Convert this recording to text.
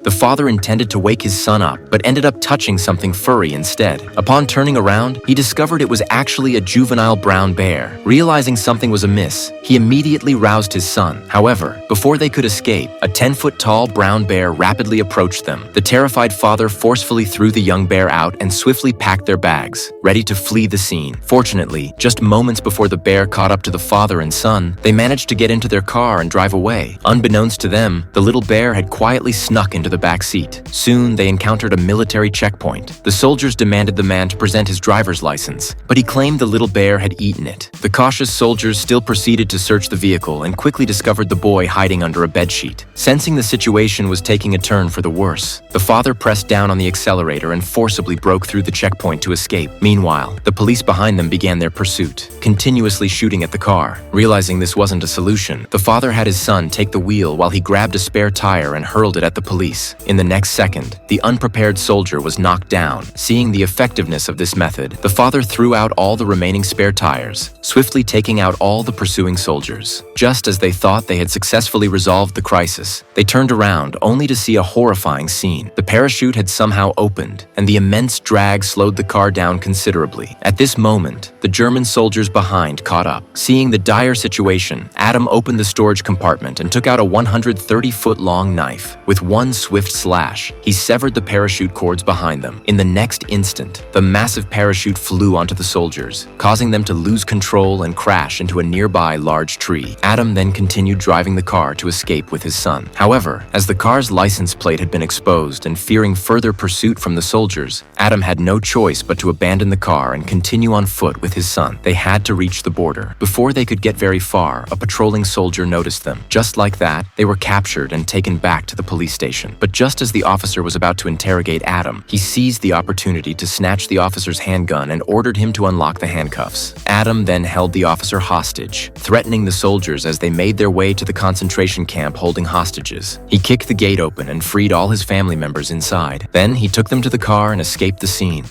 The father intended to wake his son up, but ended up touching something furry instead. Upon turning around, he discovered it was actually a juvenile brown bear. Realizing something was amiss, he immediately roused his son. However, before they could escape, a 10-foot-tall brown bear rapidly approached them. The terrified father forcefully threw the young bear out and swiftly packed their bags, ready to flee the scene. Fortunately, just moments before the bear caught up to the father and son, they managed to get into their car and drive away. Unbeknownst to them, the little bear had quietly snuck into the back seat. Soon, they encountered a military checkpoint. The soldiers demanded the man to present his driver's license, but he claimed the little bear had eaten it. The cautious soldiers still proceeded to search the vehicle and quickly discovered the boy hiding under a bedsheet. Sensing the situation was taking a turn for the worse, the father pressed down on the accelerator and forcibly broke through the checkpoint to escape. Meanwhile, the police behind them began their pursuit, continuously shooting at the car. Realizing this wasn't a solution, the father had his son take the wheel while he grabbed a spare tire and hurled it at the police. In the next second, the unprepared soldier was knocked down. Seeing the effectiveness of this method, the father threw out all the remaining spare tires, swiftly taking out all the pursuing soldiers. Just as they thought they had successfully resolved the crisis, they turned around only to see a horrifying scene. The parachute had somehow opened, and the immense drag slowed the car down considerably. At this moment, the German soldiers behind caught up. Seeing the dire situation, Adam opened the storage compartment and took out a 130-foot-long knife. With one swift slash, he severed the parachute cords behind them. In the next instant, the massive parachute flew onto the soldiers, causing them to lose control and crash into a nearby large tree. Adam then continued driving the car to escape with his son. However, as the car's license plate had been exposed and fearing further pursuit from the soldiers, Adam had no choice but to abandon the car and continue on foot with his son. They had to reach the border. Before they could get very far, a patrolling soldier noticed them. Just like that, they were captured and taken back to the police station. But just as the officer was about to interrogate Adam, he seized the opportunity to snatch the officer's handgun and ordered him to unlock the handcuffs. Adam then held the officer hostage, threatening the soldiers as they made their way to the concentration camp holding hostages. He kicked the gate open and freed all his family members inside. Then he took them to the car and escaped the scene.